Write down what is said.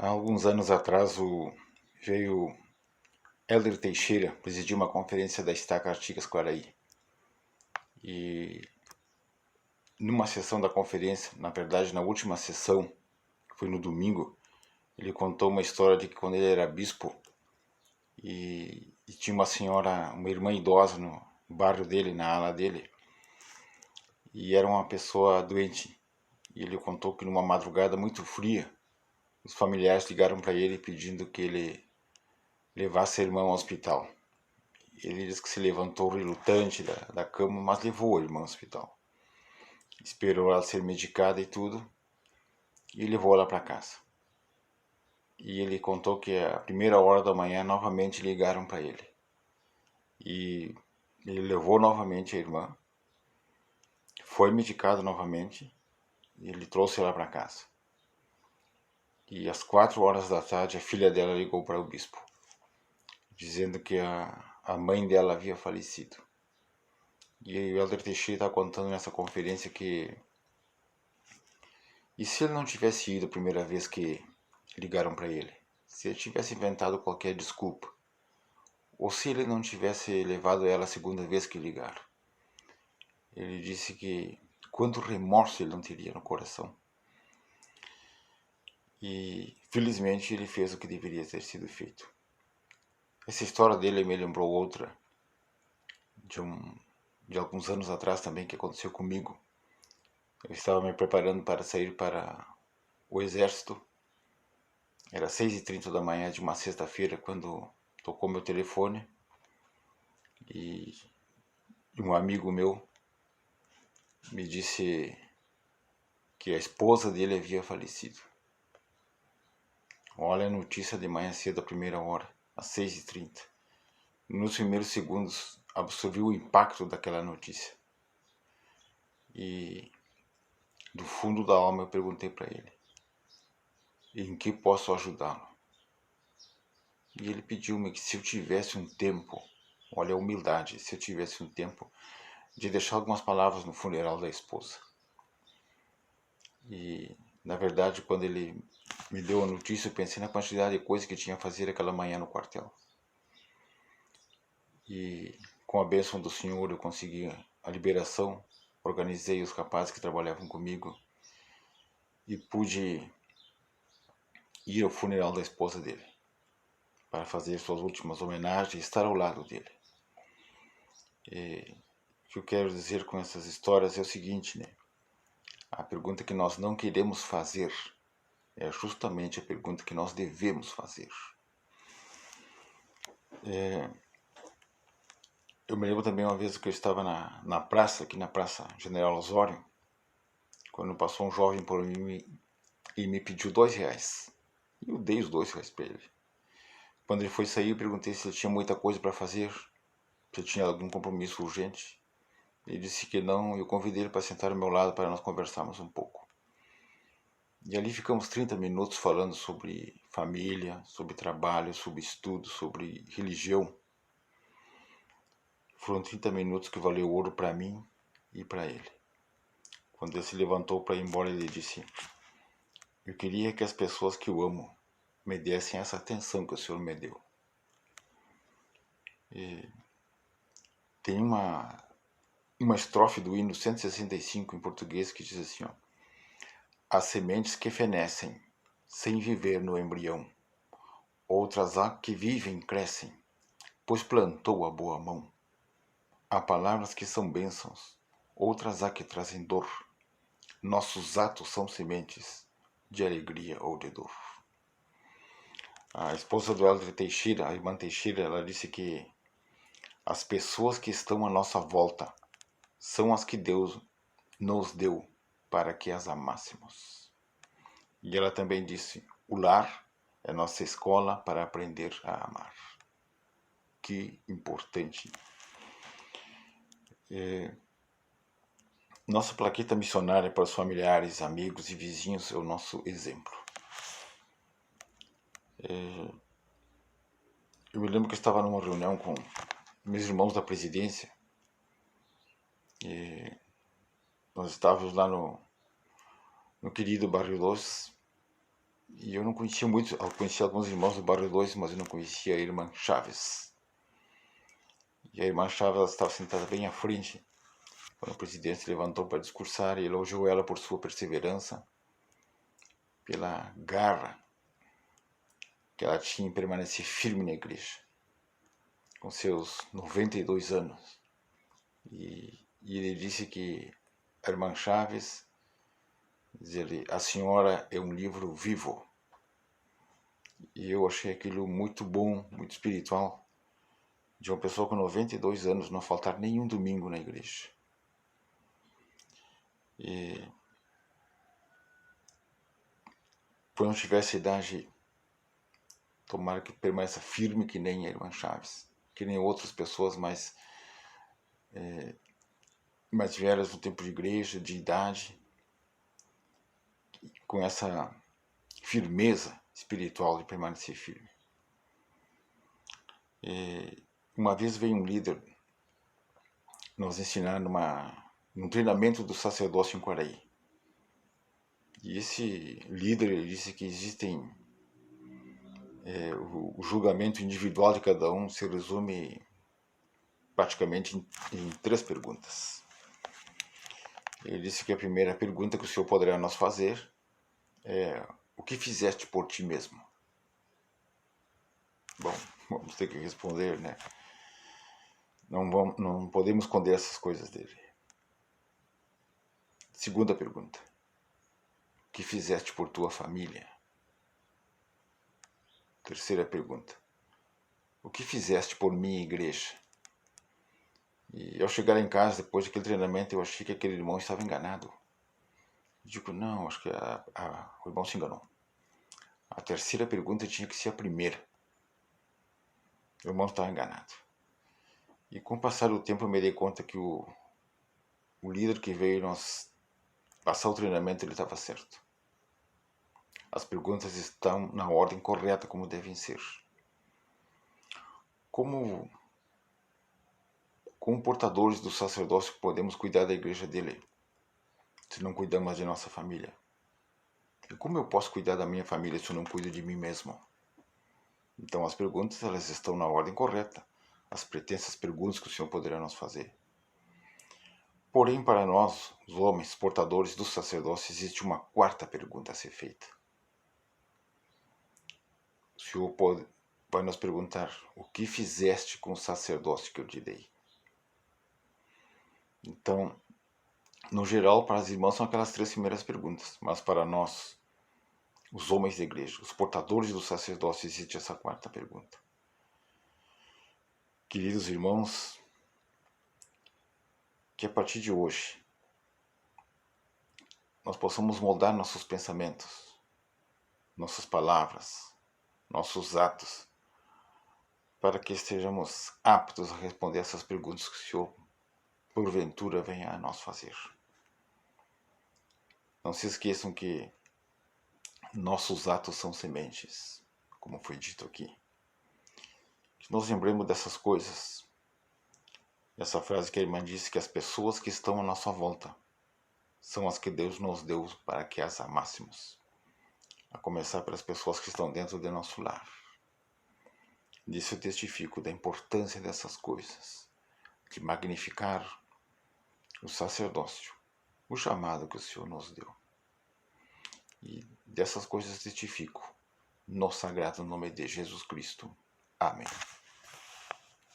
Há alguns anos atrás veio Hélder Teixeira presidir uma conferência da Estaca Artigas Quaraí. E numa sessão da conferência, na verdade na última sessão, que foi no domingo, ele contou uma história de que quando ele era bispo e tinha uma senhora, uma irmã idosa no bairro dele, na ala dele, e era uma pessoa doente. E ele contou que numa madrugada muito fria, os familiares ligaram para ele pedindo que ele levasse a irmã ao hospital. Ele disse que se levantou relutante da cama, mas levou a irmã ao hospital. Esperou ela ser medicada e tudo, e levou ela para casa. E ele contou que a primeira hora da manhã novamente ligaram para ele. E ele levou novamente a irmã, foi medicado novamente, e ele trouxe ela para casa. E às 4 horas da tarde a filha dela ligou para o bispo, dizendo que a mãe dela havia falecido. E o Hélder Teixeira está contando nessa conferência que... E se ele não tivesse ido a primeira vez que ligaram para ele? Se ele tivesse inventado qualquer desculpa? Ou se ele não tivesse levado ela a segunda vez que ligaram? Ele disse que quanto remorso ele não teria no coração. E felizmente ele fez o que deveria ter sido feito. Essa história dele me lembrou outra de alguns anos atrás também, que aconteceu comigo. Eu estava me preparando para sair para o exército. Era 6h30 da manhã de uma sexta-feira quando tocou meu telefone e um amigo meu me disse que a esposa dele havia falecido. Olha a notícia de manhã cedo, a primeira hora, às 6h30. Nos primeiros segundos absorvi o impacto daquela notícia. E do fundo da alma eu perguntei para ele: em que posso ajudá-lo? E ele pediu-me que se eu tivesse um tempo, olha a humildade, se eu tivesse um tempo, de deixar algumas palavras no funeral da esposa. E na verdade, quando ele me deu a notícia, eu pensei na quantidade de coisa que tinha a fazer aquela manhã no quartel. E com a bênção do Senhor eu consegui a liberação, organizei os rapazes que trabalhavam comigo e pude ir ao funeral da esposa dele para fazer suas últimas homenagens e estar ao lado dele. E o que eu quero dizer com essas histórias é o seguinte, né? A pergunta que nós não queremos fazer é justamente a pergunta que nós devemos fazer. Eu me lembro também uma vez que eu estava na praça, aqui na Praça General Osório, quando passou um jovem por mim e me pediu R$2. E eu dei os R$2 para ele. Quando ele foi sair, eu perguntei se ele tinha muita coisa para fazer, se ele tinha algum compromisso urgente. Ele disse que não, e eu convidei ele para sentar ao meu lado para nós conversarmos um pouco. E ali ficamos 30 minutos falando sobre família, sobre trabalho, sobre estudo, sobre religião. Foram 30 minutos que valeu ouro para mim e para ele. Quando ele se levantou para ir embora, ele disse: eu queria que as pessoas que eu amo me dessem essa atenção que o Senhor me deu. E tem uma estrofe do hino 165 em português que diz assim, ó: as sementes que fenecem sem viver no embrião, outras há que vivem e crescem, pois plantou a boa mão. Há palavras que são bênçãos, outras há que trazem dor. Nossos atos são sementes de alegria ou de dor. A esposa do Hélder Teixeira, a irmã Teixeira, ela disse que as pessoas que estão à nossa volta são as que Deus nos deu para que as amássemos. E ela também disse: o lar é nossa escola para aprender a amar. Que importante. Nossa plaqueta missionária para os familiares, amigos e vizinhos é o nosso exemplo. Eu me lembro que eu estava numa reunião com meus irmãos da presidência e nós estávamos lá no querido Barrio Doce E eu não conhecia muito, eu conhecia alguns irmãos do Bairro 2, mas eu não conhecia a irmã Chaves. E a irmã Chaves estava sentada bem à frente, quando o presidente se levantou para discursar, e elogiou ela por sua perseverança, pela garra que ela tinha em permanecer firme na igreja, com seus 92 anos. E ele disse que a irmã Chaves, diz ele, a senhora é um livro vivo. E eu achei aquilo muito bom, muito espiritual, de uma pessoa com 92 anos não faltar nenhum domingo na igreja. E quando tiver essa idade, tomara que permaneça firme que nem a irmã Chaves, que nem outras pessoas mais velhas no tempo de igreja, de idade, com essa firmeza espiritual de permanecer firme. E uma vez veio um líder nos ensinar num treinamento do sacerdócio em Quaraí. E esse líder ele disse que existem o julgamento individual de cada um se resume praticamente em 3 perguntas. Ele disse que a primeira pergunta que o Senhor poderá nos fazer é: o que fizeste por ti mesmo? Bom, vamos ter que responder, né? Não podemos esconder essas coisas dele. Segunda pergunta: o que fizeste por tua família? Terceira pergunta: o que fizeste por minha igreja? E ao chegar em casa, depois daquele treinamento, eu achei que aquele irmão estava enganado. Eu digo, não, acho que o irmão se enganou. A terceira pergunta tinha que ser a primeira. O irmão estava enganado. E com o passar do tempo eu me dei conta que o líder que veio nos passar o treinamento, ele estava certo. As perguntas estão na ordem correta como devem ser. Como portadores do sacerdócio podemos cuidar da igreja dele, se não cuidamos de nossa família? E como eu posso cuidar da minha família se eu não cuido de mim mesmo? Então as perguntas elas estão na ordem correta, as pretensas perguntas que o Senhor poderá nos fazer. Porém, para nós, os homens portadores do sacerdócio, existe uma quarta pergunta a ser feita. O Senhor vai nos perguntar: o que fizeste com o sacerdócio que eu te dei? Então, no geral, para as irmãs são aquelas 3 primeiras perguntas, mas para nós, os homens da igreja, os portadores do sacerdócio, existe essa quarta pergunta. Queridos irmãos, que a partir de hoje nós possamos moldar nossos pensamentos, nossas palavras, nossos atos, para que estejamos aptos a responder essas perguntas que o Senhor, porventura, venha a nós fazer. Não se esqueçam que nossos atos são sementes, como foi dito aqui. Que nós lembremos dessas coisas. Essa frase que a irmã disse, que as pessoas que estão à nossa volta são as que Deus nos deu para que as amássemos. A começar pelas pessoas que estão dentro do nosso lar. Disso eu testifico da importância dessas coisas, de magnificar o sacerdócio, o chamado que o Senhor nos deu. E dessas coisas testifico no sagrado nome de Jesus Cristo. Amém.